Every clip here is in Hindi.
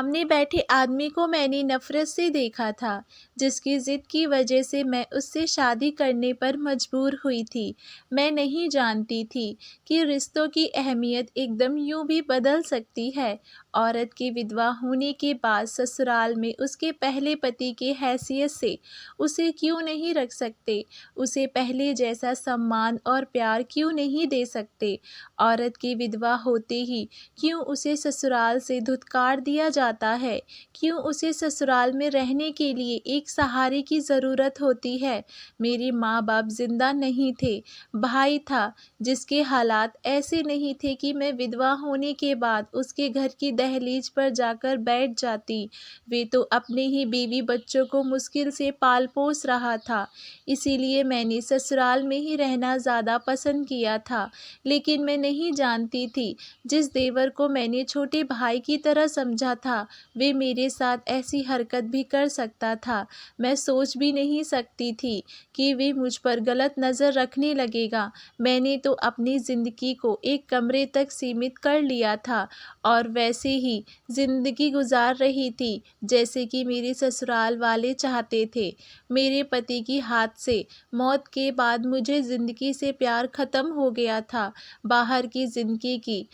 सामने बैठे आदमी को मैंने नफ़रत से देखा था, जिसकी ज़िद की वजह से मैं उससे शादी करने पर मजबूर हुई थी। मैं नहीं जानती थी कि रिश्तों की अहमियत एकदम यूँ भी बदल सकती है। औरत के विधवा होने के बाद ससुराल में उसके पहले पति की हैसियत से उसे क्यों नहीं रख सकते? उसे पहले जैसा सम्मान और प्यार क्यों नहीं दे सकते? औरत की विधवा होते ही क्यों उसे ससुराल से धुतकार दिया जाता है? क्यों उसे ससुराल में रहने के लिए एक सहारे की ज़रूरत होती है? मेरे माँ-बाप ज़िंदा नहीं थे, भाई था जिसके हालात ऐसे नहीं थे कि मैं विधवा होने के बाद उसके घर की दहलीज पर जाकर बैठ जाती। वे तो अपने ही बीवी बच्चों को मुश्किल से पाल-पोस रहा था, इसीलिए मैंने ससुराल में ही रहना ज़्यादा पसंद किया था। लेकिन मैं नहीं जानती थी जिस देवर को मैंने छोटे भाई की तरह समझा था, वे मेरे साथ ऐसी हरकत भी कर सकता था। मैं सोच भी नहीं सकती थी कि वे मुझ पर गलत नज़र रखने लगेगा। मैंने तो अपनी ज़िंदगी को एक कमरे तक सीमित कर लिया था और वैसे ही ज़िंदगी गुजार रही थी, जैसे कि मेरे ससुराल वाले चाहते थे। मेरे पति की हाथ से मौत के बाद मुझे ज़िंदगी से प्यार ख़त्म हो गया था। बाहर की ज़िंदगी की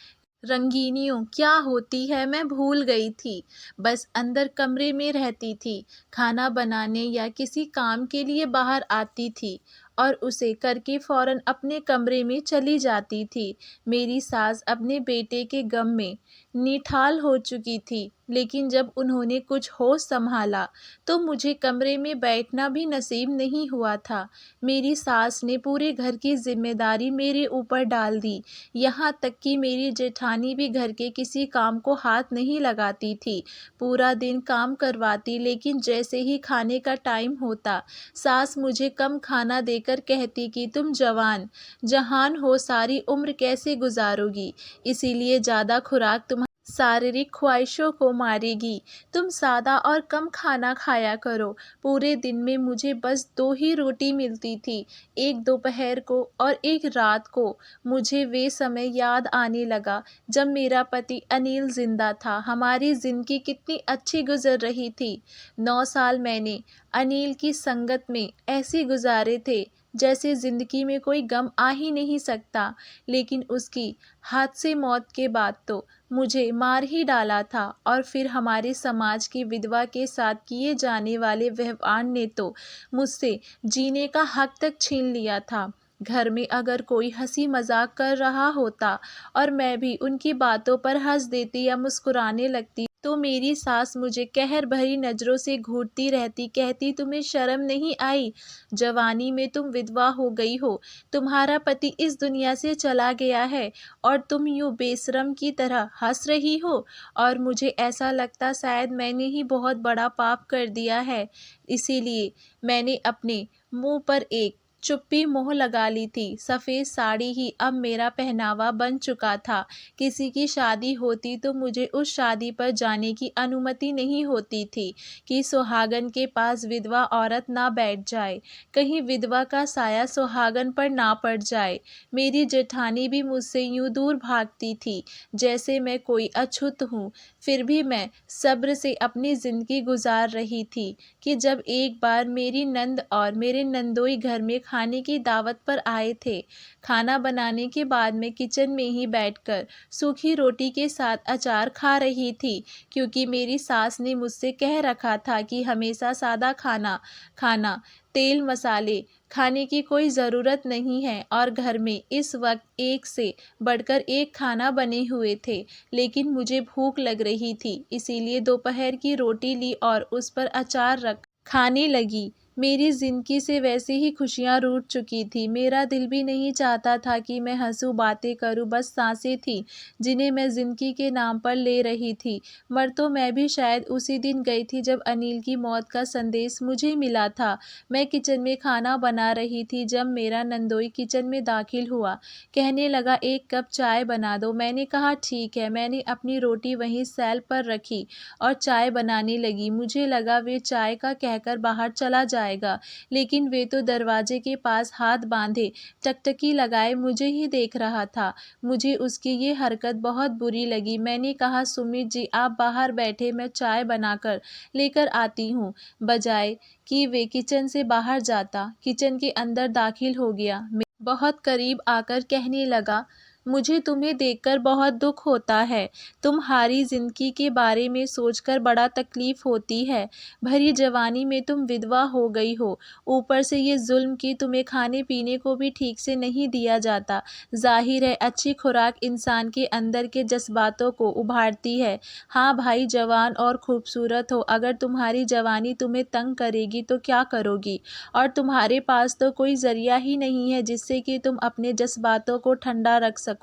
रंगीनियों क्या होती है मैं भूल गई थी। बस अंदर कमरे में रहती थी, खाना बनाने या किसी काम के लिए बाहर आती थी और उसे करके फ़ौरन अपने कमरे में चली जाती थी। मेरी सास अपने बेटे के गम में निठाल हो चुकी थी, लेकिन जब उन्होंने कुछ होश संभाला तो मुझे कमरे में बैठना भी नसीब नहीं हुआ था। मेरी सास ने पूरे घर की ज़िम्मेदारी मेरे ऊपर डाल दी। यहाँ तक कि मेरी जेठानी भी घर के किसी काम को हाथ नहीं लगाती थी। पूरा दिन काम करवाती, लेकिन जैसे ही खाने का टाइम होता, सास मुझे कम खाना देकर कहती कि तुम जहान हो, सारी उम्र कैसे गुजारोगी? इसीलिए ज़्यादा खुराक तुम्हारी शारीरिक ख्वाहिशों को मारेगी। तुम सादा और कम खाना खाया करो। पूरे दिन में मुझे बस 2 ही रोटी मिलती थी, एक दोपहर को और एक रात को। मुझे वे समय याद आने लगा जब मेरा पति अनिल जिंदा था। हमारी ज़िंदगी कितनी अच्छी गुजर रही थी। 9 साल मैंने अनिल की संगत में ऐसे गुजारे थे जैसे ज़िंदगी में कोई गम आ ही नहीं सकता। लेकिन उसकी हाथ से मौत के बाद तो मुझे मार ही डाला था और फिर हमारे समाज की विधवा के साथ किए जाने वाले व्यवहार ने तो मुझसे जीने का हक तक छीन लिया था। घर में अगर कोई हंसी मजाक कर रहा होता और मैं भी उनकी बातों पर हंस देती या मुस्कुराने लगती, तो मेरी सास मुझे कहर भरी नज़रों से घूरती रहती, कहती तुम्हें शर्म नहीं आई? जवानी में तुम विधवा हो गई हो, तुम्हारा पति इस दुनिया से चला गया है और तुम यूँ बेशर्म की तरह हंस रही हो। और मुझे ऐसा लगता शायद मैंने ही बहुत बड़ा पाप कर दिया है, इसीलिए मैंने अपने मुंह पर एक चुप्पी मोह लगा ली थी। सफ़ेद साड़ी ही अब मेरा पहनावा बन चुका था। किसी की शादी होती तो मुझे उस शादी पर जाने की अनुमति नहीं होती थी कि सुहागन के पास विधवा औरत ना बैठ जाए, कहीं विधवा का साया सुहागन पर ना पड़ जाए। मेरी जेठानी भी मुझसे यूं दूर भागती थी जैसे मैं कोई अछूत हूँ। फिर भी मैं सब्र से अपनी ज़िंदगी गुजार रही थी कि जब एक बार मेरी नंद और मेरे नंदोई घर में खाने की दावत पर आए थे। खाना बनाने के बाद मैं किचन में ही बैठकर सूखी रोटी के साथ अचार खा रही थी, क्योंकि मेरी सास ने मुझसे कह रखा था कि हमेशा सादा खाना खाना, तेल मसाले खाने की कोई ज़रूरत नहीं है। और घर में इस वक्त एक से बढ़कर एक खाना बने हुए थे, लेकिन मुझे भूख लग रही थी, इसीलिए दोपहर की रोटी ली और उस पर अचार रख खाने लगी। मेरी ज़िंदगी से वैसे ही खुशियाँ रूठ चुकी थी। मेरा दिल भी नहीं चाहता था कि मैं हंसूं, बातें करूं, बस सांसें थीं जिन्हें मैं ज़िंदगी के नाम पर ले रही थी। मर तो मैं भी शायद उसी दिन गई थी जब अनिल की मौत का संदेश मुझे मिला था। मैं किचन में खाना बना रही थी जब मेरा नंदोई किचन में दाखिल हुआ। कहने लगा, एक कप चाय बना दो। मैंने कहा ठीक है। मैंने अपनी रोटी वहीं सैल पर रखी और चाय बनाने लगी। मुझे लगा वे चाय का कहकर बाहर चला जाए जाएगा, लेकिन वे तो दरवाजे के पास हाथ बांधे टकटकी लगाए मुझे ही देख रहा था। मुझे उसकी ये हरकत बहुत बुरी लगी। मैंने कहा, सुमित जी आप बाहर बैठे, मैं चाय बनाकर लेकर आती हूँ। बजाय कि वे किचन से बाहर जाता, किचन के अंदर दाखिल हो गया। बहुत करीब आकर कहने लगा, मुझे तुम्हें देखकर बहुत दुख होता है। तुम्हारी ज़िंदगी के बारे में सोचकर बड़ा तकलीफ़ होती है। भरी जवानी में तुम विधवा हो गई हो, ऊपर से ये जुल्म कि तुम्हें खाने पीने को भी ठीक से नहीं दिया जाता। ज़ाहिर है अच्छी खुराक इंसान के अंदर के जज्बातों को उभारती है। हाँ भाई, जवान और खूबसूरत हो, अगर तुम्हारी जवानी तुम्हें तंग करेगी तो क्या करोगी? और तुम्हारे पास तो कोई ज़रिया ही नहीं है जिससे कि तुम अपने जज्बातों को ठंडा रख सको।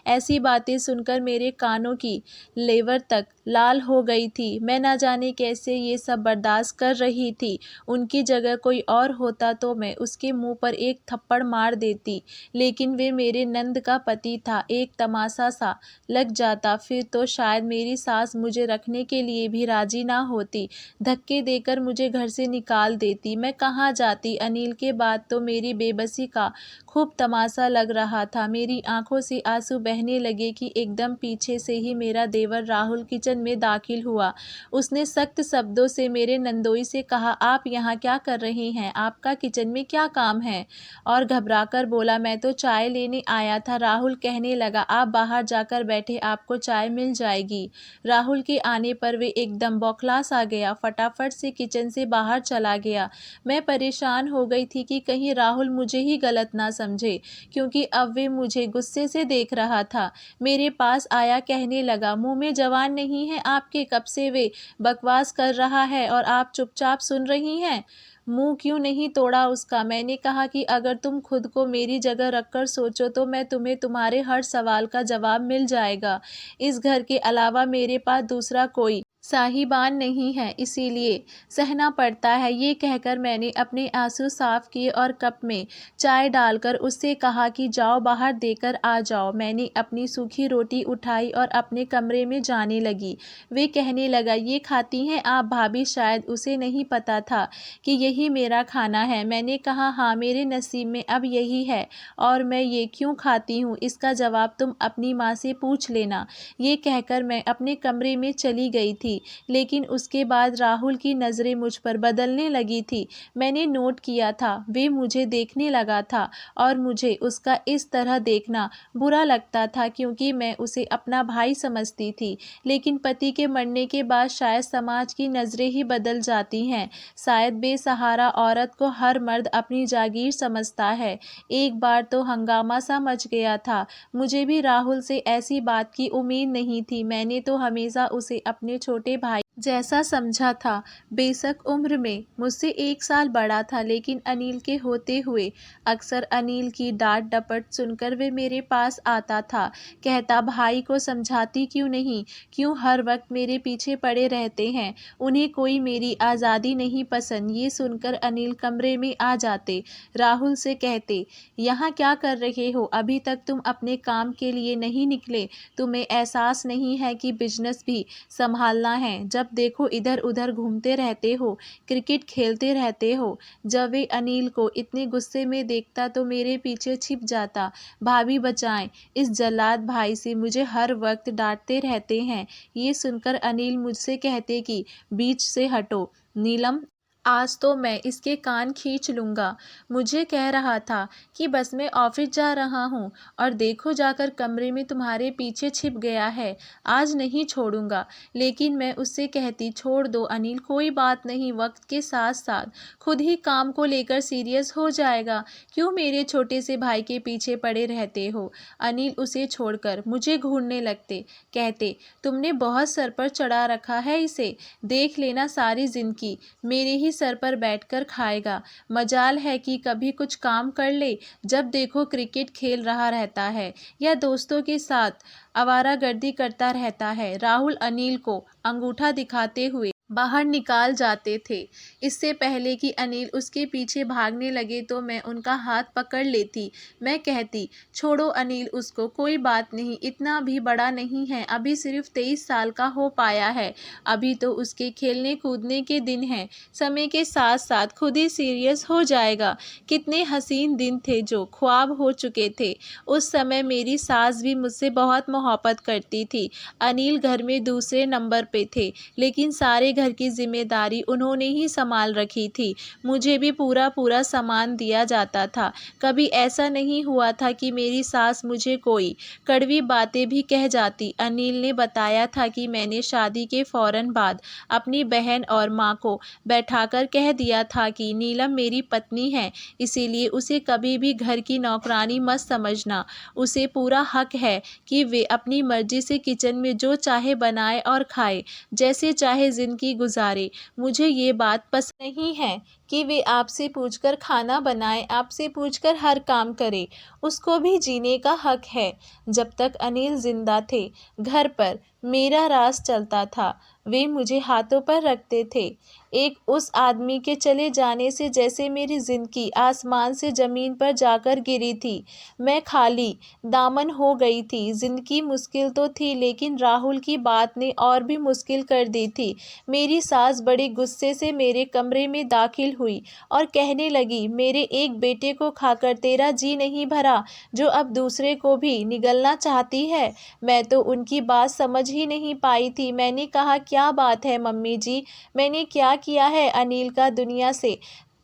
ऐसी बातें सुनकर मेरे कानों की लेवर तक लाल हो गई थी। मैं न जाने कैसे ये सब बर्दाश्त कर रही थी। उनकी जगह कोई और होता तो मैं उसके मुंह पर एक थप्पड़ मार देती, लेकिन वे मेरे नंद का पति था। एक तमाशा सा लग जाता, फिर तो शायद मेरी सास मुझे रखने के लिए भी राजी ना होती, धक्के देकर मुझे घर से निकाल देती। मैं कहाँ जाती? अनिल के बाद तो मेरी बेबसी का खूब तमाशा लग रहा था। मेरी आंखों से आंसू बहने लगे कि एकदम पीछे से ही मेरा देवर राहुल किचन में दाखिल हुआ। उसने सख्त शब्दों से मेरे नंदोई से कहा, आप यहाँ क्या कर रहे हैं? आपका किचन में क्या काम है? और घबराकर बोला, मैं तो चाय लेने आया था। राहुल कहने लगा, आप बाहर जाकर बैठे, आपको चाय मिल जाएगी। राहुल के आने पर वे एकदम बौखला सा गया, फटाफट से किचन से बाहर चला गया। मैं परेशान हो गई थी कि कहीं राहुल मुझे ही गलत ना समझे, क्योंकि अब वे मुझे गुस्से से देख रहा था। मेरे पास आया, कहने लगा, मुंह में जवान नहीं है आपके? कब से वे बकवास कर रहा है और आप चुपचाप सुन रही हैं? मुंह क्यों नहीं तोड़ा उसका? मैंने कहा कि अगर तुम खुद को मेरी जगह रखकर सोचो तो मैं तुम्हें तुम्हारे हर सवाल का जवाब मिल जाएगा। इस घर के अलावा मेरे पास दूसरा कोई साहिबान नहीं है, इसीलिए सहना पड़ता है। ये कहकर मैंने अपने आंसू साफ किए और कप में चाय डालकर उससे कहा कि जाओ बाहर देकर आ जाओ। मैंने अपनी सूखी रोटी उठाई और अपने कमरे में जाने लगी। वे कहने लगा, ये खाती हैं आप भाभी? शायद उसे नहीं पता था कि यही मेरा खाना है। मैंने कहा, हाँ मेरे नसीब में अब यही है, और मैं ये क्यों खाती हूँ इसका जवाब तुम अपनी माँ से पूछ लेना। ये कहकर मैं अपने कमरे में चली गई थी, लेकिन उसके बाद राहुल की नज़रें मुझ पर बदलने लगी थी। मैंने नोट किया था, वे मुझे देखने लगा था और मुझे उसका इस तरह देखना बुरा लगता था, क्योंकि मैं उसे अपना भाई समझती थी। लेकिन पति के मरने के बाद शायद समाज की नज़रें ही बदल जाती हैं। शायद बेसहारा औरत को हर मर्द अपनी जागीर समझता है। एक बार तो हंगामा सा मच गया था। मुझे भी राहुल से ऐसी बात की उम्मीद नहीं थी। मैंने तो हमेशा उसे अपने छोटे भाई जैसा समझा था। बेशक उम्र में मुझसे 1 साल बड़ा था, लेकिन अनिल के होते हुए अक्सर अनिल की डांट डपट सुनकर वे मेरे पास आता था। कहता, भाई को समझाती क्यों नहीं? क्यों हर वक्त मेरे पीछे पड़े रहते हैं? उन्हें कोई मेरी आज़ादी नहीं पसंद। ये सुनकर अनिल कमरे में आ जाते, राहुल से कहते, यहाँ क्या कर रहे हो? अभी तक तुम अपने काम के लिए नहीं निकले? तुम्हें एहसास नहीं है कि बिजनेस भी संभालना है? जब देखो इधर उधर घूमते रहते हो, क्रिकेट खेलते रहते हो। जब वे अनिल को इतने गुस्से में देखता तो मेरे पीछे छिप जाता। भाभी बचाएं, इस जल्लाद भाई से मुझे हर वक्त डांटते रहते हैं। ये सुनकर अनिल मुझसे कहते कि बीच से हटो नीलम, आज तो मैं इसके कान खींच लूँगा। मुझे कह रहा था कि बस मैं ऑफिस जा रहा हूँ और देखो जाकर कमरे में तुम्हारे पीछे छिप गया है। आज नहीं छोड़ूंगा। लेकिन मैं उससे कहती, छोड़ दो अनिल, कोई बात नहीं, वक्त के साथ साथ खुद ही काम को लेकर सीरियस हो जाएगा। क्यों मेरे छोटे से भाई के पीछे पड़े रहते हो? अनिल उसे छोड़कर मुझे घूरने लगते, कहते, तुमने बहुत सर पर चढ़ा रखा है इसे, देख लेना सारी जिंदगी मेरे ही सर पर बैठकर खाएगा। मजाल है कि कभी कुछ काम कर ले, जब देखो क्रिकेट खेल रहा रहता है या दोस्तों के साथ आवारागर्दी करता रहता है। राहुल अनिल को अंगूठा दिखाते हुए बाहर निकाल जाते थे। इससे पहले कि अनिल उसके पीछे भागने लगे तो मैं उनका हाथ पकड़ लेती। मैं कहती, छोड़ो अनिल उसको, कोई बात नहीं, इतना भी बड़ा नहीं है, अभी सिर्फ 23 साल का हो पाया है, अभी तो उसके खेलने कूदने के दिन हैं, समय के साथ साथ खुद ही सीरियस हो जाएगा। कितने हसीन दिन थे जो ख्वाब हो चुके थे। उस समय मेरी सास भी मुझसे बहुत मोहब्बत करती थी। अनिल घर में दूसरे नंबर पे थे, लेकिन सारे घर की जिम्मेदारी उन्होंने ही संभाल रखी थी। मुझे भी पूरा पूरा सामान दिया जाता था। कभी ऐसा नहीं हुआ था कि मेरी सास मुझे कोई कड़वी बातें भी कह जाती। अनिल ने बताया था कि मैंने शादी के फौरन बाद अपनी बहन और माँ को बैठाकर कह दिया था कि नीलम मेरी पत्नी है, इसीलिए उसे कभी भी घर की नौकरानी मत समझना। उसे पूरा हक है कि वे अपनी मर्जी से किचन में जो चाहे बनाए और खाए, जैसे चाहे ज़िंदगी गुजारे। मुझे ये बात पसंद नहीं है कि वे आपसे पूछकर खाना बनाए, आपसे पूछकर हर काम करे। उसको भी जीने का हक है। जब तक अनिल जिंदा थे, घर पर मेरा राज चलता था। वे मुझे हाथों पर रखते थे। एक उस आदमी के चले जाने से जैसे मेरी जिंदगी आसमान से ज़मीन पर जाकर गिरी थी। मैं खाली दामन हो गई थी। जिंदगी मुश्किल तो थी, लेकिन राहुल की बात ने और भी मुश्किल कर दी थी। मेरी सास बड़े गुस्से से मेरे कमरे में दाखिल हुई और कहने लगी, मेरे एक बेटे को खाकर तेरा जी नहीं भरा, जो अब दूसरे को भी निगलना चाहती है। मैं तो उनकी बात समझ ही नहीं पाई थी। मैंने कहा, क्या बात है मम्मी जी, मैंने क्या किया है? अनिल का दुनिया से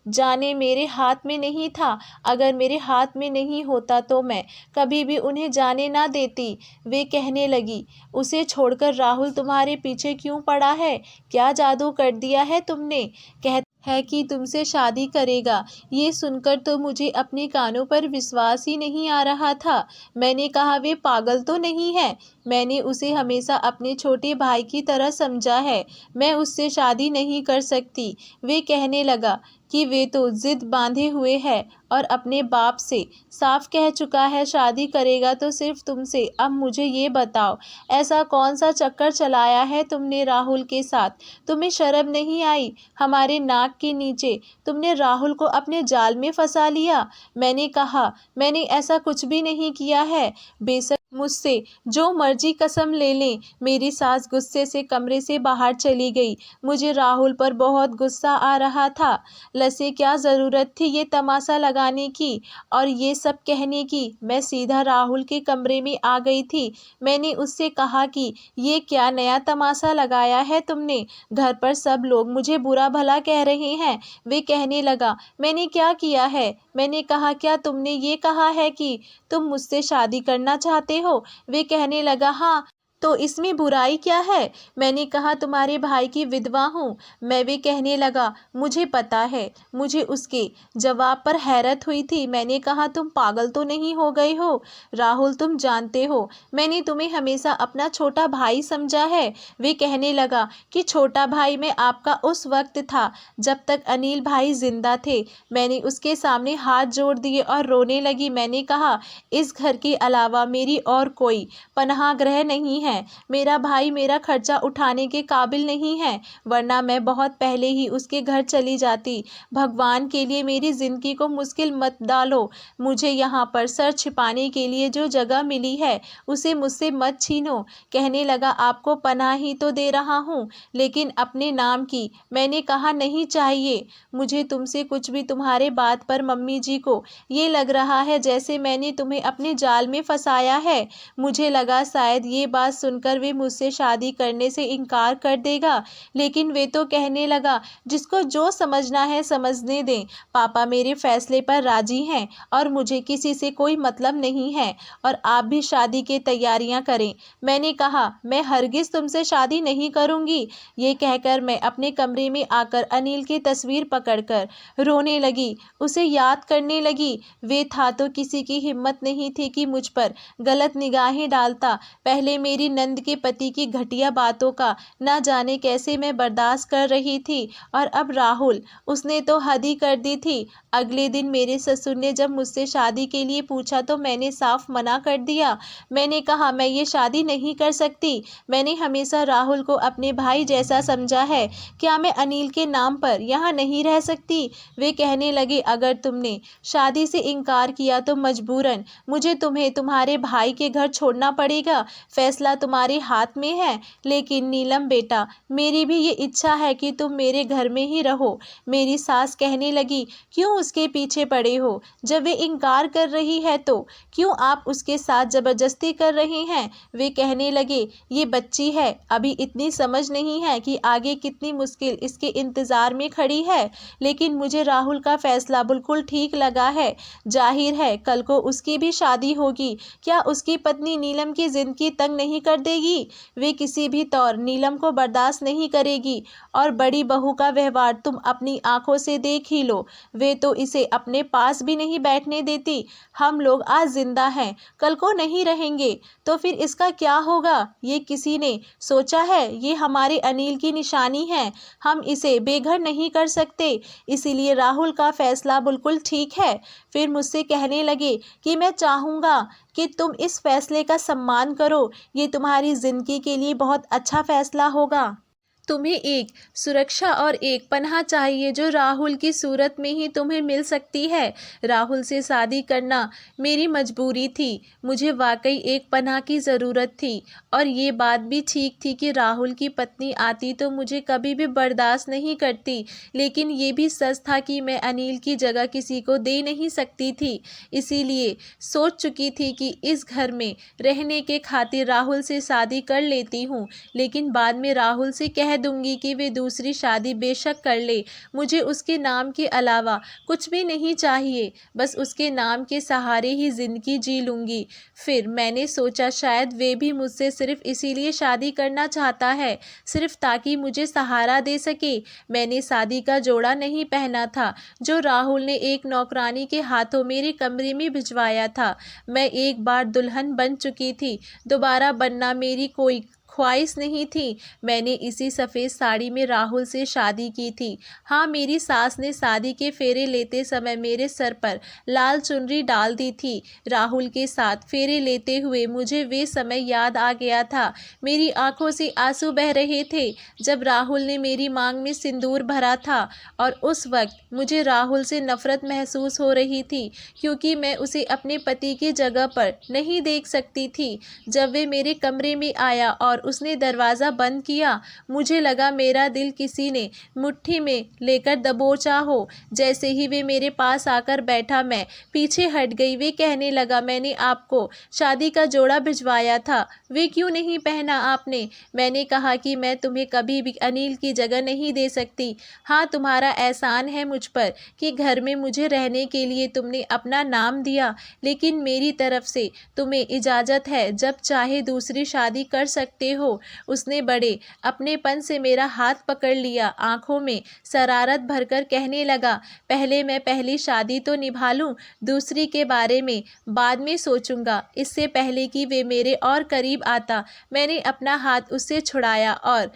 जाने मेरे हाथ में नहीं था। अगर मेरे हाथ में नहीं होता तो मैं कभी भी उन्हें जाने ना देती। वे कहने लगी, उसे छोड़कर राहुल तुम्हारे पीछे क्यों पड़ा है? क्या जादू कर दिया है तुमने? कहता है कि तुमसे शादी करेगा। ये सुनकर तो मुझे अपने कानों पर विश्वास ही नहीं आ रहा था। मैंने कहा, वे पागल तो नहीं है? मैंने उसे हमेशा अपने छोटे भाई की तरह समझा है। मैं उससे शादी नहीं कर सकती। वे कहने लगा कि वे तो जिद बांधे हुए है और अपने बाप से साफ कह चुका है शादी करेगा तो सिर्फ तुमसे। अब मुझे ये बताओ, ऐसा कौन सा चक्कर चलाया है तुमने राहुल के साथ? तुम्हें शर्म नहीं आई? हमारे नाक के नीचे तुमने राहुल को अपने जाल में फंसा लिया। मैंने कहा, मैंने ऐसा कुछ भी नहीं किया है। बेशक मुझसे जो मर्जी कसम ले लें। मेरी सास गुस्से से कमरे से बाहर चली गई। मुझे राहुल पर बहुत गुस्सा आ रहा था। लसे क्या ज़रूरत थी ये तमाशा लगाने की और ये सब कहने की? मैं सीधा राहुल के कमरे में आ गई थी। मैंने उससे कहा कि ये क्या नया तमाशा लगाया है तुमने? घर पर सब लोग मुझे बुरा भला कह रहे हैं। वे कहने लगा, मैंने क्या किया है? मैंने कहा, क्या तुमने ये कहा है कि तुम मुझसे शादी करना चाहते हो? वे कहने लगा, हाँ, तो इसमें बुराई क्या है? मैंने कहा, तुम्हारे भाई की विधवा हूँ मैं। वे कहने लगा, मुझे पता है। मुझे उसके जवाब पर हैरत हुई थी। मैंने कहा, तुम पागल तो नहीं हो गए हो? राहुल, तुम जानते हो मैंने तुम्हें हमेशा अपना छोटा भाई समझा है। वे कहने लगा कि छोटा भाई मैं आपका उस वक्त था जब तक अनिल भाई जिंदा थे। मैंने उसके सामने हाथ जोड़ दिए और रोने लगी। मैंने कहा, इस घर के अलावा मेरी और कोई पनाह गृह नहीं है। मेरा भाई मेरा खर्चा उठाने के काबिल नहीं है, वरना मैं बहुत पहले ही उसके घर चली जाती। भगवान के लिए मेरी ज़िंदगी को मुश्किल मत डालो। मुझे यहाँ पर सर छिपाने के लिए जो जगह मिली है उसे मुझसे मत छीनो। कहने लगा, आपको पनाह ही तो दे रहा हूँ, लेकिन अपने नाम की। मैंने कहा, नहीं चाहिए मुझे तुमसे कुछ भी। तुम्हारे बात पर मम्मी जी को ये लग रहा है जैसे मैंने तुम्हें अपने जाल में फंसाया है। मुझे लगा शायद ये बात सुनकर वे मुझसे शादी करने से इनकार कर देगा, लेकिन वे तो कहने लगा, जिसको जो समझना है समझने दें। पापा मेरे फैसले पर राजी हैं और मुझे किसी से कोई मतलब नहीं है, और आप भी शादी की तैयारियां करें। मैंने कहा, मैं हरगिज़ तुमसे शादी नहीं करूंगी। ये कहकर मैं अपने कमरे में आकर अनिल की तस्वीर पकड़कर रोने लगी, उसे याद करने लगी। वे था तो किसी की हिम्मत नहीं थी कि मुझ पर गलत निगाहें डालता। पहले मेरी मेरी नंद के पति की घटिया बातों का ना जाने कैसे मैं बर्दाश्त कर रही थी। और अब राहुल, उसने तो हद ही कर दी थी। अगले दिन मेरे ससुर ने जब मुझसे शादी के लिए पूछा तो मैंने साफ मना कर दिया। मैंने कहा मैं ये शादी नहीं कर सकती। मैंने हमेशा राहुल को अपने भाई जैसा समझा है। क्या मैं अनिल के नाम पर यहाँ नहीं रह सकती? वे कहने लगे, अगर तुमने शादी से इनकार किया तो मजबूरन मुझे तुम्हें तुम्हारे भाई के घर छोड़ना पड़ेगा। फैसला तुम्हारे हाथ में है। लेकिन नीलम बेटा, मेरी भी ये इच्छा है कि तुम मेरे घर में ही रहो। मेरी सास कहने लगी, क्यों उसके पीछे पड़े हो? जब वे इनकार कर रही है तो क्यों आप उसके साथ जबरदस्ती कर रहे हैं? वे कहने लगे, ये बच्ची है, अभी इतनी समझ नहीं है कि आगे कितनी मुश्किल इसके इंतज़ार में खड़ी है। लेकिन मुझे राहुल का फैसला बिल्कुल ठीक लगा है। जाहिर है कल को उसकी भी शादी होगी। क्या उसकी पत्नी नीलम की ज़िंदगी तंग नहीं कर देगी? वे किसी भी तौर नीलम को बर्दाश्त नहीं करेगी। और बड़ी बहू का व्यवहार तुम अपनी आंखों से देख ही लो। वे तो इसे अपने पास भी नहीं बैठने देती। हम लोग आज जिंदा हैं, कल को नहीं रहेंगे, तो फिर इसका क्या होगा? ये किसी ने सोचा है? ये हमारे अनिल की निशानी है। हम इसे बेघर नहीं कर सकते। इसीलिए राहुल का फैसला बिल्कुल ठीक है। फिर मुझसे कहने लगे कि मैं चाहूँगा कि तुम इस फैसले का सम्मान करो। ये तुम्हारी ज़िंदगी के लिए बहुत अच्छा फैसला होगा। तुम्हें एक सुरक्षा और एक पनाह चाहिए जो राहुल की सूरत में ही तुम्हें मिल सकती है। राहुल से शादी करना मेरी मजबूरी थी। मुझे वाकई एक पनाह की ज़रूरत थी। और ये बात भी ठीक थी कि राहुल की पत्नी आती तो मुझे कभी भी बर्दाश्त नहीं करती। लेकिन ये भी सच था कि मैं अनिल की जगह किसी को दे नहीं सकती थी। इसीलिए सोच चुकी थी कि इस घर में रहने के खातिर राहुल से शादी कर लेती हूँ। लेकिन बाद में राहुल से कह दूंगी कि वे दूसरी शादी बेशक कर ले। मुझे उसके नाम के अलावा कुछ भी नहीं चाहिए। बस उसके नाम के सहारे ही ज़िंदगी जी लूँगी। फिर मैंने सोचा शायद वे भी मुझसे सिर्फ इसीलिए शादी करना चाहता है, सिर्फ ताकि मुझे सहारा दे सके। मैंने शादी का जोड़ा नहीं पहना था जो राहुल ने एक नौकरानी के हाथों मेरे कमरे में भिजवाया था। मैं एक बार दुल्हन बन चुकी थी। दोबारा बनना मेरी कोई ख्वाहिश नहीं थी। मैंने इसी सफ़ेद साड़ी में राहुल से शादी की थी। हाँ, मेरी सास ने शादी के फेरे लेते समय मेरे सर पर लाल चुनरी डाल दी थी। राहुल के साथ फेरे लेते हुए मुझे वे समय याद आ गया था। मेरी आंखों से आंसू बह रहे थे जब राहुल ने मेरी मांग में सिंदूर भरा था। और उस वक्त मुझे राहुल से नफ़रत महसूस हो रही थी क्योंकि मैं उसे अपने पति की जगह पर नहीं देख सकती थी। जब वे मेरे कमरे में आया और उसने दरवाज़ा बंद किया, मुझे लगा मेरा दिल किसी ने मुट्ठी में लेकर दबोचा हो। जैसे ही वे मेरे पास आकर बैठा, मैं पीछे हट गई। वे कहने लगा, मैंने आपको शादी का जोड़ा भिजवाया था, वे क्यों नहीं पहना आपने? मैंने कहा कि मैं तुम्हें कभी भी अनिल की जगह नहीं दे सकती। हाँ, तुम्हारा एहसान है मुझ पर कि घर में मुझे रहने के लिए तुमने अपना नाम दिया। लेकिन मेरी तरफ से तुम्हें इजाज़त है, जब चाहे दूसरी शादी कर सकते हो। उसने बड़े अपनेपन से मेरा हाथ पकड़ लिया, आंखों में शरारत भरकर कहने लगा, पहले मैं पहली शादी तो निभा लूं, दूसरी के बारे में बाद में सोचूंगा। इससे पहले कि वे मेरे और करीब आता, मैंने अपना हाथ उससे छुड़ाया और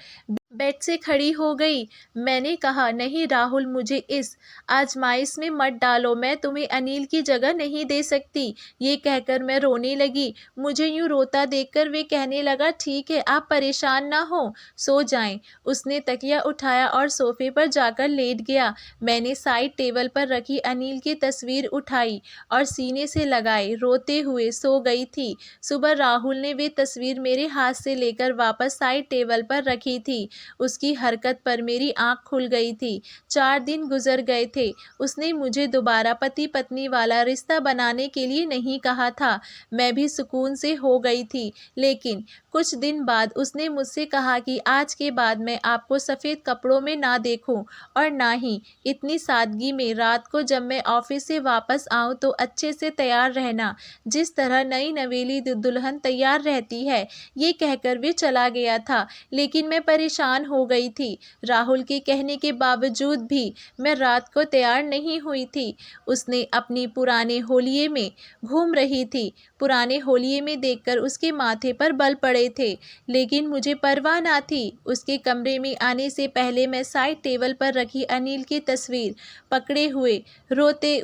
बेड से खड़ी हो गई। मैंने कहा, नहीं राहुल, मुझे इस आजमाइश में मत डालो। मैं तुम्हें अनिल की जगह नहीं दे सकती। ये कहकर मैं रोने लगी। मुझे यूं रोता देखकर वे कहने लगा, ठीक है, आप परेशान ना हो, सो जाएं। उसने तकिया उठाया और सोफे पर जाकर लेट गया। मैंने साइड टेबल पर रखी अनिल की तस्वीर उठाई और सीने से लगाई, रोते हुए सो गई थी। सुबह राहुल ने वे तस्वीर मेरे हाथ से लेकर वापस साइड टेबल पर रखी थी। उसकी हरकत पर मेरी आंख खुल गई थी। 4 दिन गुजर गए थे। उसने मुझे दोबारा पति पत्नी वाला रिश्ता बनाने के लिए नहीं कहा था। मैं भी सुकून से हो गई थी। लेकिन कुछ दिन बाद उसने मुझसे कहा कि आज के बाद मैं आपको सफ़ेद कपड़ों में ना देखूं और ना ही इतनी सादगी में। रात को जब मैं ऑफिस से वापस आऊं तो अच्छे से तैयार रहना, जिस तरह नई नवेली दुल्हन तैयार रहती है। ये कहकर वे चला गया था। लेकिन मैं परेशान हो गई थी। राहुल के कहने के बावजूद भी मैं रात को तैयार नहीं हुई थी। उसने अपनी पुराने होलिये में घूम रही थी। पुराने होलिये में देखकर उसके माथे पर बल पड़े पड़े थे, लेकिन मुझे परवाह ना थी। उसके कमरे में आने से पहले मैं साइड टेबल पर रखी अनिल की तस्वीर पकड़े हुए रोते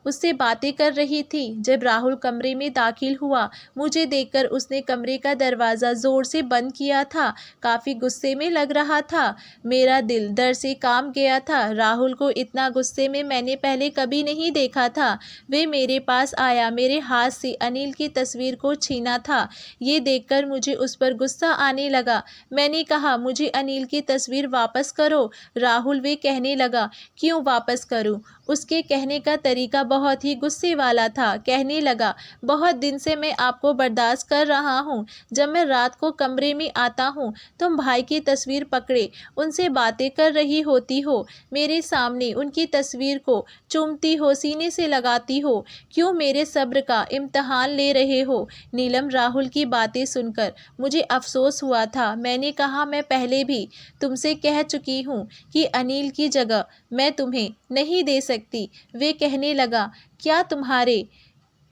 उससे बातें कर रही थी। जब राहुल कमरे में दाखिल हुआ, मुझे देखकर उसने कमरे का दरवाज़ा ज़ोर से बंद किया था। काफ़ी गुस्से में लग रहा था। मेरा दिल डर से कांप गया था। राहुल को इतना गुस्से में मैंने पहले कभी नहीं देखा था। वे मेरे पास आया, मेरे हाथ से अनिल की तस्वीर को छीना था। ये देखकर मुझे उस पर गुस्सा आने लगा। मैंने कहा, मुझे अनिल की तस्वीर वापस करो। राहुल वे कहने लगा, क्यों वापस करूं? उसके कहने का तरीका बहुत ही गुस्से वाला था। कहने लगा, बहुत दिन से मैं आपको बर्दाश्त कर रहा हूँ। जब मैं रात को कमरे में आता हूँ, तुम भाई की तस्वीर पकड़े उनसे बातें कर रही होती हो, मेरे सामने उनकी तस्वीर को चूमती हो, सीने से लगाती हो। क्यों मेरे सब्र का इम्तहान ले रहे हो? नीलम, राहुल की बातें सुनकर मुझे अफसोस हुआ था। मैंने कहा, मैं पहले भी तुमसे कह चुकी हूँ कि अनिल की जगह मैं तुम्हें नहीं दे सकती। वे कहने लगा, क्या तुम्हारे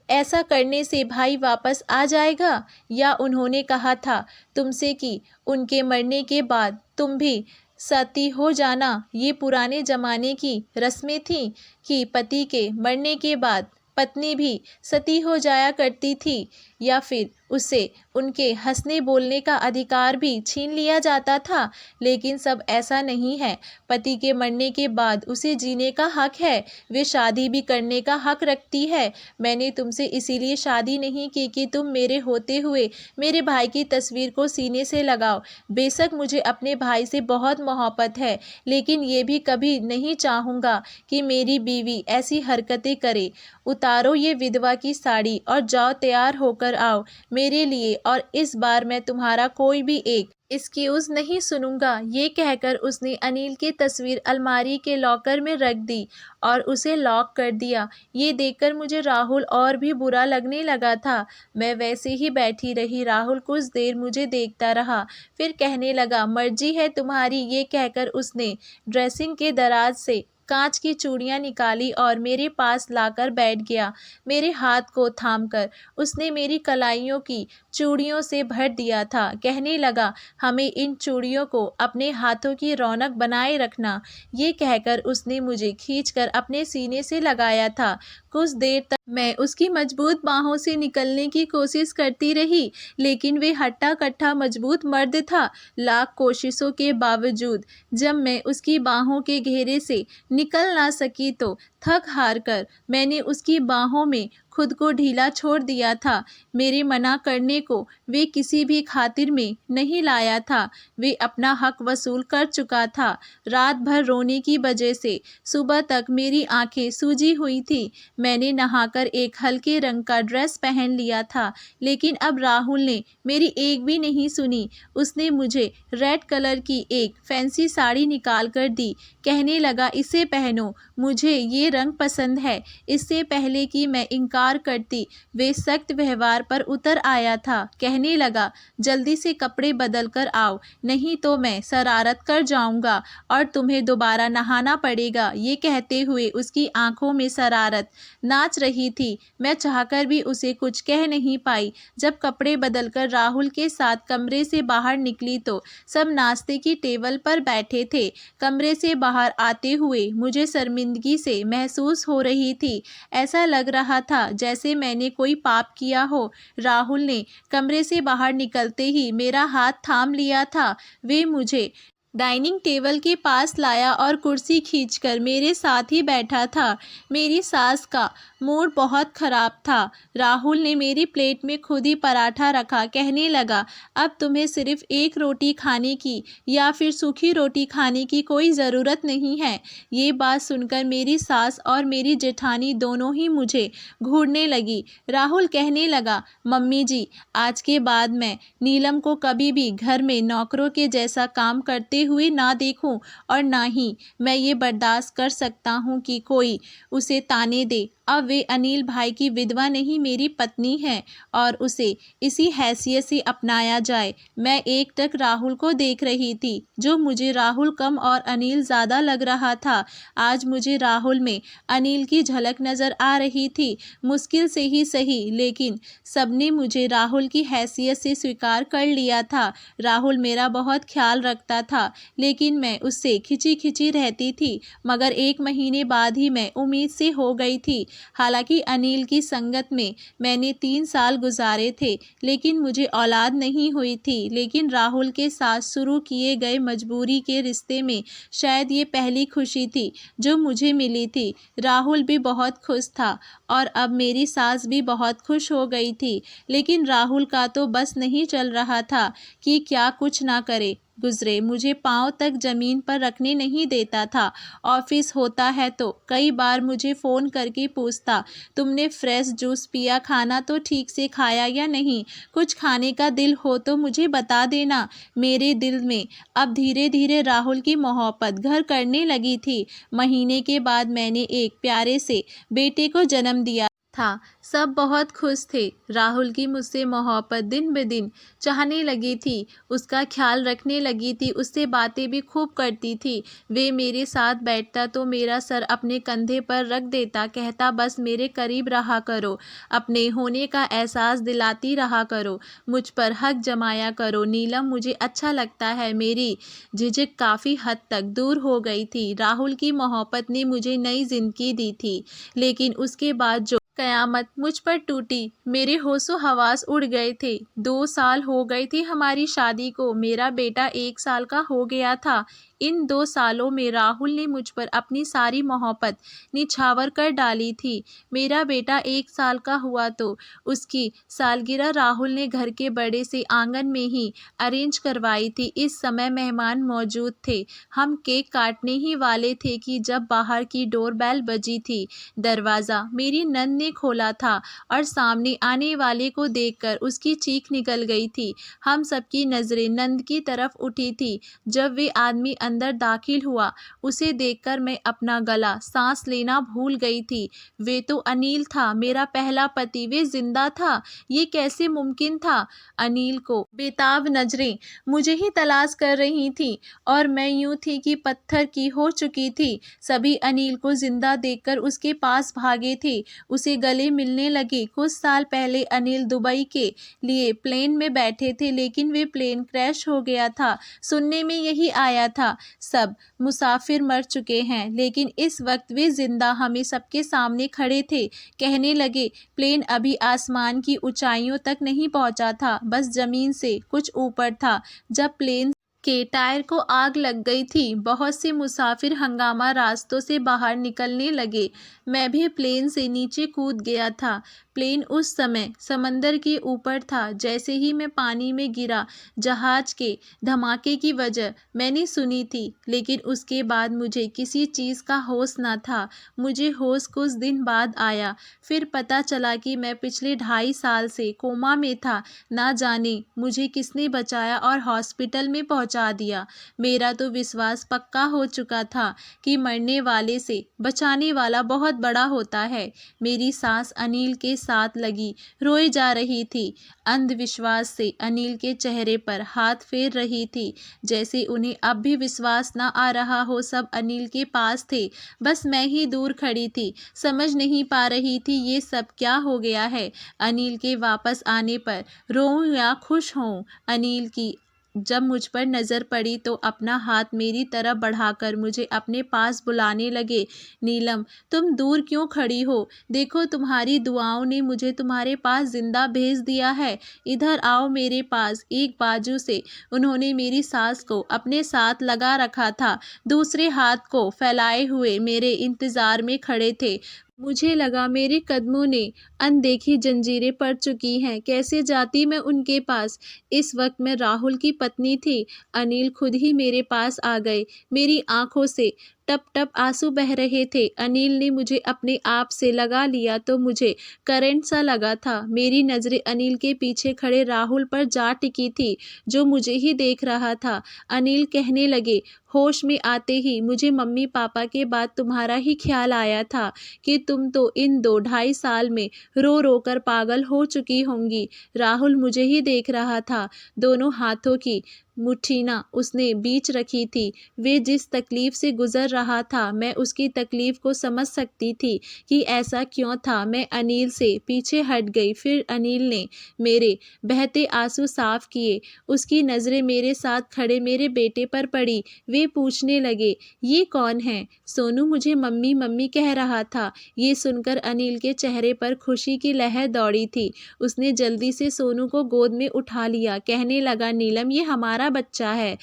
ऐसा करने से भाई वापस आ जाएगा? या उन्होंने कहा था तुमसे कि उनके मरने के बाद तुम भी सती हो जाना? ये पुराने ज़माने की रस्में थीं कि पति के मरने के बाद पत्नी भी सती हो जाया करती थी, या फिर उसे उनके हंसने बोलने का अधिकार भी छीन लिया जाता था। लेकिन सब ऐसा नहीं है। पति के मरने के बाद उसे जीने का हक है, वे शादी भी करने का हक रखती है। मैंने तुमसे इसीलिए शादी नहीं की कि तुम मेरे होते हुए मेरे भाई की तस्वीर को सीने से लगाओ। बेशक मुझे अपने भाई से बहुत मोहब्बत है, लेकिन ये भी कभी नहीं चाहूँगा कि मेरी बीवी ऐसी हरकतें करे। उतारो ये विधवा की साड़ी और जाओ, तैयार होकर आओ मेरे लिए, और इस बार मैं तुम्हारा कोई भी एक एक्सक्यूज़ नहीं सुनूंगा। ये कहकर उसने अनिल की तस्वीर अलमारी के लॉकर में रख दी और उसे लॉक कर दिया। ये देखकर मुझे राहुल और भी बुरा लगने लगा था। मैं वैसे ही बैठी रही। राहुल कुछ देर मुझे देखता रहा, फिर कहने लगा, मर्जी है तुम्हारी। ये कहकर उसने ड्रेसिंग के दराज से कांच की चूड़ियाँ निकाली और मेरे पास लाकर बैठ गया। मेरे हाथ को थामकर उसने मेरी कलाइयों की चूड़ियों से भर दिया था। कहने लगा, हमें इन चूड़ियों को अपने हाथों की रौनक बनाए रखना। ये कहकर उसने मुझे खींचकर अपने सीने से लगाया था। कुछ देर तक मैं उसकी मजबूत बाहों से निकलने की कोशिश करती रही, लेकिन वे हट्टा कट्टा मजबूत मर्द था। लाख कोशिशों के बावजूद जब मैं उसकी बाहों के घेरे से निकल ना सकी, तो थक हार कर मैंने उसकी बाहों में खुद को ढीला छोड़ दिया था। मेरे मना करने को वे किसी भी खातिर में नहीं लाया था। वे अपना हक वसूल कर चुका था। रात भर रोने की वजह से सुबह तक मेरी आंखें सूजी हुई थी। मैंने नहाकर एक हल्के रंग का ड्रेस पहन लिया था, लेकिन अब राहुल ने मेरी एक भी नहीं सुनी। उसने मुझे रेड कलर की एक फैंसी साड़ी निकाल कर दी। कहने लगा, इसे पहनो, मुझे ये रंग पसंद है। इससे पहले कि मैं इनकार करती, वे सख्त व्यवहार पर उतर आया था। कहने लगा, जल्दी से कपड़े बदल कर आओ, नहीं तो मैं शरारत कर जाऊंगा और तुम्हें दोबारा नहाना पड़ेगा। ये कहते हुए उसकी आंखों में शरारत नाच रही थी। मैं चाहकर भी उसे कुछ कह नहीं पाई। जब कपड़े बदलकर राहुल के साथ कमरे से बाहर निकली तो सब नाश्ते की टेबल पर बैठे थे। कमरे से बाहर आते हुए मुझे शर्मिंदगी से महसूस हो रही थी। ऐसा लग रहा था जैसे मैंने कोई पाप किया हो। राहुल ने कमरे से बाहर निकलते ही मेरा हाथ थाम लिया था। वे मुझे डाइनिंग टेबल के पास लाया और कुर्सी खींचकर मेरे साथ ही बैठा था। मेरी सास का मूड बहुत ख़राब था। राहुल ने मेरी प्लेट में खुद ही पराठा रखा। कहने लगा, अब तुम्हें सिर्फ एक रोटी खाने की या फिर सूखी रोटी खाने की कोई ज़रूरत नहीं है। ये बात सुनकर मेरी सास और मेरी जेठानी दोनों ही मुझे घूरने लगी। राहुल कहने लगा, मम्मी जी, आज के बाद मैं नीलम को कभी भी घर में नौकरों के जैसा काम करते हुए ना देखूं, और ना ही मैं ये बर्दाश्त कर सकता हूं कि कोई उसे ताने दे अब वे अनिल भाई की विधवा नहीं मेरी पत्नी है और उसे इसी हैसियत से अपनाया जाए। मैं एकटक राहुल को देख रही थी। जो मुझे राहुल कम और अनिल ज़्यादा लग रहा था, आज मुझे राहुल में अनिल की झलक नज़र आ रही थी। मुश्किल से ही सही, लेकिन सबने मुझे राहुल की हैसियत से स्वीकार कर लिया था। राहुल मेरा बहुत ख्याल रखता था, लेकिन मैं उससे खिंची खिंची रहती थी। मगर 1 महीने बाद ही मैं उम्मीद से हो गई थी। हालांकि अनिल की संगत में मैंने 3 साल गुजारे थे, लेकिन मुझे औलाद नहीं हुई थी। लेकिन राहुल के साथ शुरू किए गए मजबूरी के रिश्ते में शायद ये पहली खुशी थी जो मुझे मिली थी। राहुल भी बहुत खुश था और अब मेरी सास भी बहुत खुश हो गई थी। लेकिन राहुल का तो बस नहीं चल रहा था कि क्या कुछ ना करे गुजरे। मुझे पाँव तक ज़मीन पर रखने नहीं देता था। ऑफिस होता है तो कई बार मुझे फ़ोन करके पूछता, तुमने फ्रेश जूस पिया, खाना तो ठीक से खाया या नहीं, कुछ खाने का दिल हो तो मुझे बता देना। मेरे दिल में अब धीरे धीरे राहुल की मोहब्बत घर करने लगी थी। महीने के बाद मैंने एक प्यारे से बेटे को जन्म दिया था। सब बहुत खुश थे। राहुल की मुझसे मोहब्बत दिन ब दिन चाहने लगी थी, उसका ख्याल रखने लगी थी, उससे बातें भी खूब करती थी। वे मेरे साथ बैठता तो मेरा सर अपने कंधे पर रख देता, कहता बस मेरे करीब रहा करो, अपने होने का एहसास दिलाती रहा करो, मुझ पर हक जमाया करो। नीलम, मुझे अच्छा लगता है। मेरी झिझक काफ़ी हद तक दूर हो गई थी। राहुल की मोहब्बत ने मुझे नई जिंदगी दी थी, लेकिन उसके बाद जो कयामत मुझ पर टूटी, मेरे होशो हवास उड़ गए थे। 2 साल हो गए थे हमारी शादी को। मेरा बेटा 1 साल का हो गया था। इन 2 सालों में राहुल ने मुझ पर अपनी सारी मोहब्बत निछावर कर डाली थी। मेरा बेटा 1 साल का हुआ तो उसकी सालगिरह राहुल ने घर के बड़े से आंगन में ही अरेंज करवाई थी। इस समय मेहमान मौजूद थे। हम केक काटने ही वाले थे कि जब बाहर की डोरबेल बजी थी। दरवाज़ा मेरी नंद ने खोला था और सामने आने वाले को देखकर उसकी चीख निकल गई थी। हम सबकी नज़रें नंद की तरफ उठी थी। जब वे आदमी अंदर दाखिल हुआ, उसे देखकर मैं अपना गला सांस लेना भूल गई थी। वे तो अनिल था, मेरा पहला पति। वे जिंदा था, ये कैसे मुमकिन था? अनिल को बेताब नजरें मुझे ही तलाश कर रही थी और मैं यूं थी कि पत्थर की हो चुकी थी। सभी अनिल को जिंदा देखकर उसके पास भागे थे, उसे गले मिलने लगे। कुछ साल पहले अनिल दुबई के लिए प्लेन में बैठे थे, लेकिन वे प्लेन क्रैश हो गया था। सुनने में यही आया था। सब मुसाफिर मर चुके हैं, लेकिन इस वक्त वे जिंदा हमें सबके सामने खड़े थे। कहने लगे, प्लेन अभी आसमान की ऊंचाइयों तक नहीं पहुंचा था, बस जमीन से कुछ ऊपर था। जब प्लेन के टायर को आग लग गई थी, बहुत से मुसाफिर हंगामा रास्तों से बाहर निकलने लगे। मैं भी प्लेन से नीचे कूद गया था। प्लेन उस समय समंदर के ऊपर था। जैसे ही मैं पानी में गिरा, जहाज के धमाके की वजह मैंने सुनी थी, लेकिन उसके बाद मुझे किसी चीज़ का होश न था। मुझे होश कुछ दिन बाद आया। फिर पता चला कि मैं पिछले 2.5 साल से कोमा में था। ना जाने मुझे किसने बचाया और हॉस्पिटल में पहुंचा दिया। मेरा तो विश्वास पक्का हो चुका था कि मरने वाले से बचाने वाला बहुत बड़ा होता है। मेरी सांस अनिल के साथ लगी रोए जा रही थी। अंधविश्वास से अनिल के चेहरे पर हाथ फेर रही थी, जैसे उन्हें अब भी विश्वास न आ रहा हो। सब अनिल के पास थे, बस मैं ही दूर खड़ी थी। समझ नहीं पा रही थी ये सब क्या हो गया है। अनिल के वापस आने पर रोऊं या खुश होऊं। अनिल की जब मुझ पर नज़र पड़ी तो अपना हाथ मेरी तरफ बढ़ाकर मुझे अपने पास बुलाने लगे। नीलम, तुम दूर क्यों खड़ी हो? देखो, तुम्हारी दुआओं ने मुझे तुम्हारे पास जिंदा भेज दिया है। इधर आओ मेरे पास। एक बाजू से उन्होंने मेरी सांस को अपने साथ लगा रखा था, दूसरे हाथ को फैलाए हुए मेरे इंतज़ार में खड़े थे। मुझे लगा मेरे कदमों ने अनदेखी जंजीरें पड़ चुकी हैं। कैसे जाती मैं उनके पास? इस वक्त मैं राहुल की पत्नी थी। अनिल खुद ही मेरे पास आ गए। मेरी आंखों से टप टप आंसू बह रहे थे। अनिल ने मुझे अपने आप से लगा लिया तो मुझे करंट सा लगा था। मेरी नज़रें अनिल के पीछे खड़े राहुल पर जा टिकी थी, जो मुझे ही देख रहा था। अनिल कहने लगे, होश में आते ही मुझे मम्मी पापा के बाद तुम्हारा ही ख्याल आया था कि तुम तो इन 2 ढाई साल में रो रो कर पागल हो चुकी होंगी। राहुल मुझे ही देख रहा था। दोनों हाथों की मुट्ठियाँ उसने बीच रखी थी। वे जिस तकलीफ़ से गुज़र रहा था, मैं उसकी तकलीफ़ को समझ सकती थी कि ऐसा क्यों था। मैं अनिल से पीछे हट गई। फिर अनिल ने मेरे बहते आंसू साफ़ किए। उसकी नज़रें मेरे साथ खड़े मेरे बेटे पर पड़ी। वे पूछने लगे, ये कौन है? सोनू मुझे मम्मी मम्मी कह रहा था। ये सुनकर अनिल के चेहरे पर खुशी की लहर दौड़ी थी। उसने जल्दी से सोनू को गोद में उठा लिया। कहने लगा, नीलम ये हमारा बच्चा है।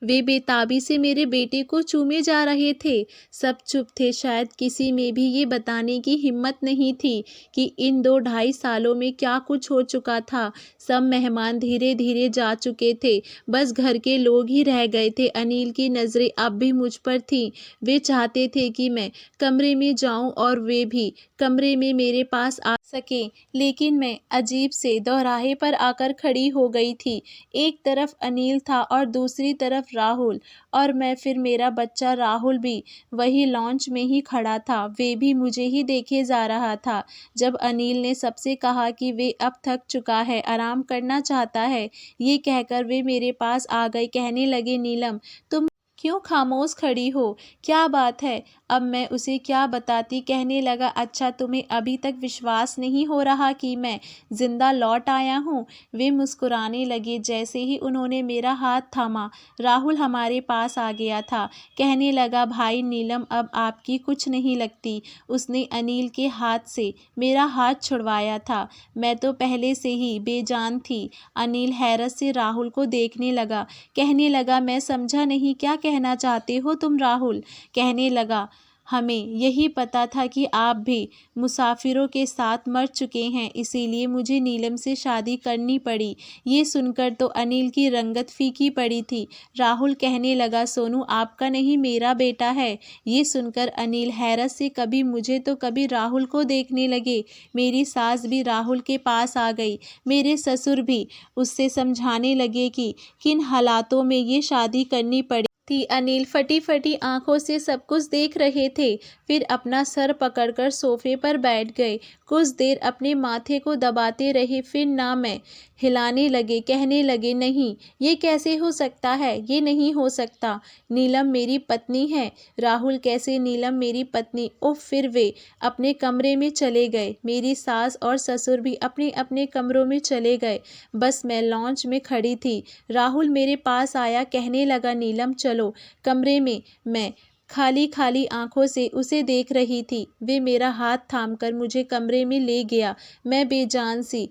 वे बेताबी से मेरे बेटे को चूमे जा रहे थे। सब चुप थे। शायद किसी में भी ये बताने की हिम्मत नहीं थी कि इन 2 ढाई सालों में क्या कुछ हो चुका था। सब मेहमान धीरे धीरे जा चुके थे। बस घर के लोग ही रह गए थे। अनिल की नज़रें अब भी मुझ पर थीं। वे चाहते थे कि मैं कमरे में जाऊं और वे भी कमरे में मेरे पास आ सकें, लेकिन मैं अजीब से दोराहे पर आकर खड़ी हो गई थी। एक तरफ अनिल था और दूसरी तरफ राहुल, और मैं। फिर मेरा बच्चा राहुल भी वही लॉन्च में ही खड़ा था। वे भी मुझे ही देखे जा रहा था। जब अनिल ने सबसे कहा कि वे अब थक चुका है, आराम करना चाहता है, ये कहकर वे मेरे पास आ गए। कहने लगे, नीलम तुम क्यों खामोश खड़ी हो? क्या बात है? अब मैं उसे क्या बताती। कहने लगा, अच्छा तुम्हें अभी तक विश्वास नहीं हो रहा कि मैं जिंदा लौट आया हूँ? वे मुस्कुराने लगे। जैसे ही उन्होंने मेरा हाथ थामा, राहुल हमारे पास आ गया था। कहने लगा, भाई नीलम अब आपकी कुछ नहीं लगती। उसने अनिल के हाथ से मेरा हाथ छुड़वाया था। मैं तो पहले से ही बेजान थी। अनिल हैरत से राहुल को देखने लगा। कहने लगा, मैं समझा नहीं, क्या कहना चाहते हो तुम राहुल? कहने लगा, हमें यही पता था कि आप भी मुसाफिरों के साथ मर चुके हैं, इसीलिए मुझे नीलम से शादी करनी पड़ी। ये सुनकर तो अनिल की रंगत फीकी पड़ी थी। राहुल कहने लगा, सोनू आपका नहीं मेरा बेटा है। ये सुनकर अनिल हैरत से कभी मुझे तो कभी राहुल को देखने लगे। मेरी सास भी राहुल के पास आ गई। मेरे ससुर भी उससे समझाने लगे कि किन हालातों में ये शादी करनी पड़ी थी। अनिल फटी फटी आंखों से सब कुछ देख रहे थे। फिर अपना सर पकड़कर सोफे पर बैठ गए। कुछ देर अपने माथे को दबाते रहे। फिर ना मैं हिलाने लगे। कहने लगे, नहीं ये कैसे हो सकता है? ये नहीं हो सकता। नीलम मेरी पत्नी है। राहुल, कैसे नीलम मेरी पत्नी? उफ। फिर वे अपने कमरे में चले गए। मेरी सास और ससुर भी अपने अपने कमरों में चले गए। बस मैं लॉन्च में खड़ी थी। राहुल मेरे पास आया। कहने लगा, नीलम चलो कमरे में। मैं खाली खाली आंखों से उसे देख रही थी। वे मेरा हाथ थामकर मुझे कमरे में ले गया। मैं बेजान सी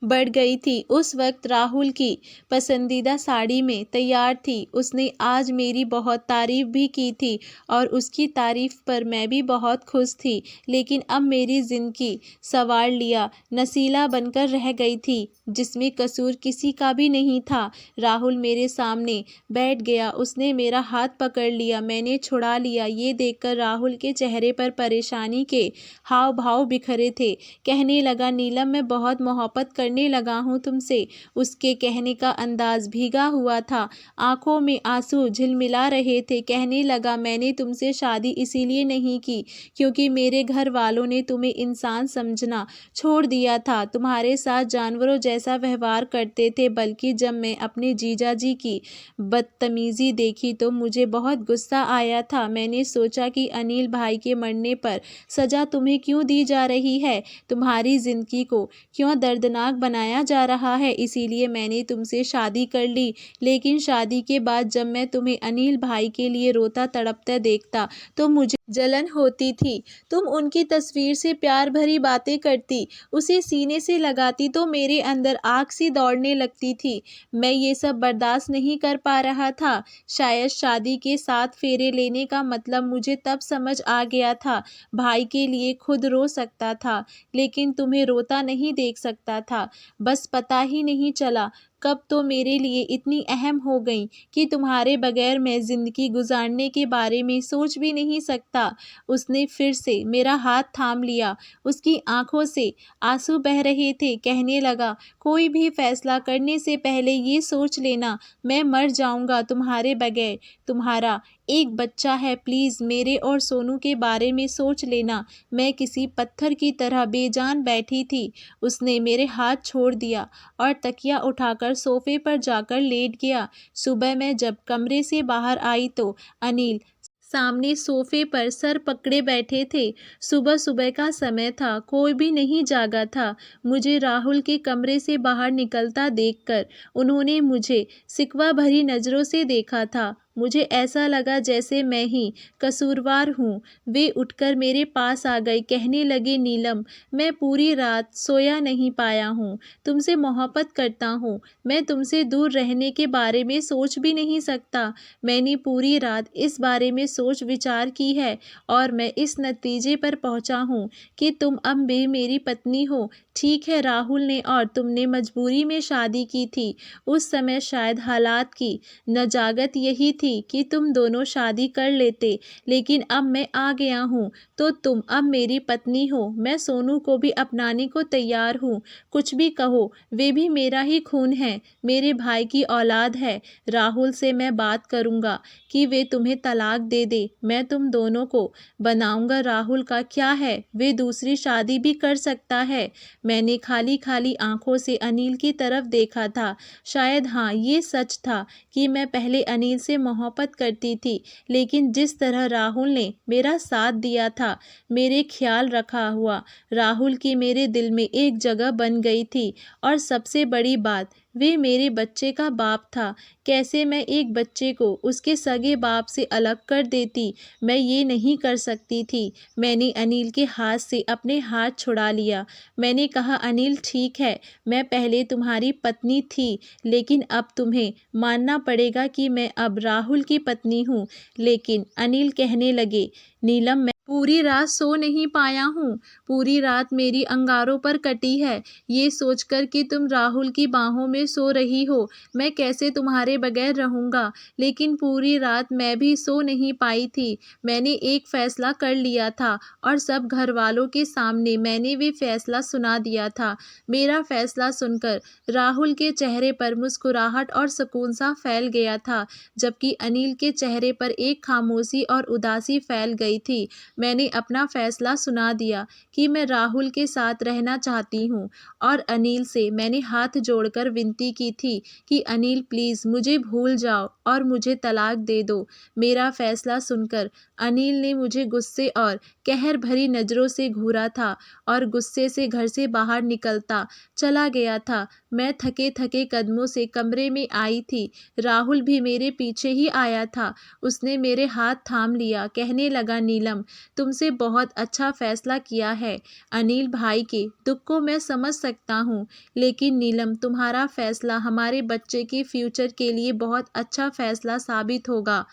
बढ़ गई थी। उस वक्त राहुल की पसंदीदा साड़ी में तैयार थी। उसने आज मेरी बहुत तारीफ भी की थी और उसकी तारीफ पर मैं भी बहुत खुश थी। लेकिन अब मेरी जिंदगी सवार लिया नसीला बनकर रह गई थी, जिसमें कसूर किसी का भी नहीं था। राहुल मेरे सामने बैठ गया। उसने मेरा हाथ पकड़ लिया। मैंने छुड़ा लिया। ये देखकर राहुल के चेहरे पर परेशानी के हाव भाव बिखरे थे। कहने लगा, नीलम मैं बहुत मोहब्बत करने लगा हूँ तुमसे। उसके कहने का अंदाज भीगा हुआ था। आंखों में आंसू झिलमिला रहे थे। कहने लगा, मैंने तुमसे शादी इसीलिए नहीं की क्योंकि मेरे घर वालों ने तुम्हें इंसान समझना छोड़ दिया था। तुम्हारे साथ जानवरों जैसा व्यवहार करते थे। बल्कि जब मैं अपने जीजा जी की बदतमीजी देखी तो मुझे बहुत गुस्सा आया था। मैंने सोचा कि अनिल भाई के मरने पर सजा तुम्हें क्यों दी जा रही है, तुम्हारी जिंदगी को क्यों दर्दनाक बनाया जा रहा है, इसीलिए मैंने तुमसे शादी कर ली। लेकिन शादी के बाद जब मैं तुम्हें अनिल भाई के लिए रोता तड़पता देखता तो मुझे जलन होती थी। तुम उनकी तस्वीर से प्यार भरी बातें करती, उसे सीने से लगाती तो मेरे अंदर आग सी दौड़ने लगती थी। मैं ये सब बर्दाश्त नहीं कर पा रहा था। शायद शादी के 7 फेरे लेने का मतलब मुझे तब समझ आ गया था। भाई के लिए खुद रो सकता था, लेकिन तुम्हें रोता नहीं देख सकता था। बस पता ही नहीं चला कब तो मेरे लिए इतनी अहम हो गई कि तुम्हारे बगैर मैं ज़िंदगी गुजारने के बारे में सोच भी नहीं सकता। उसने फिर से मेरा हाथ थाम लिया। उसकी आंखों से आंसू बह रहे थे। कहने लगा, कोई भी फैसला करने से पहले ये सोच लेना, मैं मर जाऊंगा तुम्हारे बगैर। तुम्हारा एक बच्चा है, प्लीज़ मेरे और सोनू के बारे में सोच लेना। मैं किसी पत्थर की तरह बेजान बैठी थी। उसने मेरे हाथ छोड़ दिया और तकिया उठाकर सोफे पर जाकर लेट गया। सुबह मैं जब कमरे से बाहर आई तो अनिल सामने सोफे पर सर पकड़े बैठे थे। सुबह सुबह का समय था, कोई भी नहीं जागा था। मुझे राहुल के कमरे से बाहर निकलता देखकर उन्होंने मुझे सिकवा भरी नज़रों से देखा था। मुझे ऐसा लगा जैसे मैं ही कसूरवार हूँ। वे उठकर मेरे पास आ गए। कहने लगे, नीलम, मैं पूरी रात सोया नहीं पाया हूँ। तुमसे मोहब्बत करता हूँ। मैं तुमसे दूर रहने के बारे में सोच भी नहीं सकता। मैंने पूरी रात इस बारे में सोच विचार की है और मैं इस नतीजे पर पहुंचा हूँ कि तुम अब भी मेरी पत्नी हो। ठीक है, राहुल ने और तुमने मजबूरी में शादी की थी। उस समय शायद हालात की नजाकत यही थी कि तुम दोनों शादी कर लेते, लेकिन अब मैं आ गया हूँ तो तुम अब मेरी पत्नी हो। मैं सोनू को भी अपनाने को तैयार हूँ। कुछ भी कहो, वे भी मेरा ही खून है, मेरे भाई की औलाद है। राहुल से मैं बात करूँगा कि वे तुम्हें तलाक दे दे। मैं तुम दोनों को बनाऊंगा। राहुल का क्या है, वे दूसरी शादी भी कर सकता है। मैंने खाली खाली आंखों से अनिल की तरफ देखा था। शायद हाँ, ये सच था कि मैं पहले अनिल से मोहब्बत करती थी, लेकिन जिस तरह राहुल ने मेरा साथ दिया था, मेरे ख्याल रखा हुआ, राहुल की मेरे दिल में एक जगह बन गई थी। और सबसे बड़ी बात, वे मेरे बच्चे का बाप था। कैसे मैं एक बच्चे को उसके सगे बाप से अलग कर देती? मैं ये नहीं कर सकती थी। मैंने अनिल के हाथ से अपने हाथ छुड़ा लिया। मैंने कहा, अनिल ठीक है, मैं पहले तुम्हारी पत्नी थी, लेकिन अब तुम्हें मानना पड़ेगा कि मैं अब राहुल की पत्नी हूँ। लेकिन अनिल कहने लगे, नीलम, मैं पूरी रात सो नहीं पाया हूँ। पूरी रात मेरी अंगारों पर कटी है, ये सोचकर कि तुम राहुल की बाहों में सो रही हो। मैं कैसे तुम्हारे बगैर रहूँगा? लेकिन पूरी रात मैं भी सो नहीं पाई थी। मैंने एक फ़ैसला कर लिया था और सब घर वालों के सामने मैंने वे फ़ैसला सुना दिया था। मेरा फ़ैसला सुनकर राहुल के चेहरे पर मुस्कुराहट और सुकून सा फैल गया था, जबकि अनिल के चेहरे पर एक खामोशी और उदासी फैल गई थी। मैंने अपना फ़ैसला सुना दिया कि मैं राहुल के साथ रहना चाहती हूँ और अनिल से मैंने हाथ जोड़कर विनती की थी कि अनिल प्लीज़ मुझे भूल जाओ और मुझे तलाक दे दो। मेरा फ़ैसला सुनकर अनिल ने मुझे गुस्से और कहर भरी नज़रों से घूरा था और गुस्से से घर से बाहर निकलता चला गया था। मैं थके थके कदमों से कमरे में आई थी। राहुल भी मेरे पीछे ही आया था। उसने मेरे हाथ थाम लिया। कहने लगा, नीलम, तुमसे बहुत अच्छा फ़ैसला किया है। अनिल भाई के दुख को मैं समझ सकता हूँ, लेकिन नीलम, तुम्हारा फ़ैसला हमारे बच्चे के फ्यूचर के लिए बहुत अच्छा फ़ैसला साबित होगा।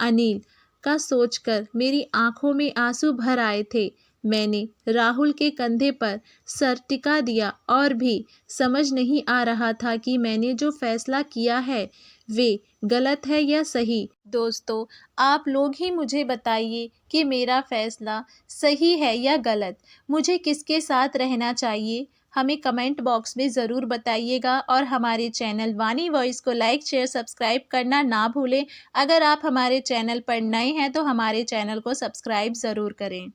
अनिल का सोचकर मेरी आंखों में आंसू भर आए थे। मैंने राहुल के कंधे पर सर टिका दिया और भी समझ नहीं आ रहा था कि मैंने जो फ़ैसला किया है वे गलत है या सही। दोस्तों, आप लोग ही मुझे बताइए कि मेरा फ़ैसला सही है या गलत। मुझे किसके साथ रहना चाहिए, हमें कमेंट बॉक्स में ज़रूर बताइएगा और हमारे चैनल वानी वॉइस को लाइक, शेयर, सब्सक्राइब करना ना भूलें। अगर आप हमारे चैनल पर नए हैं तो हमारे चैनल को सब्सक्राइब ज़रूर करें।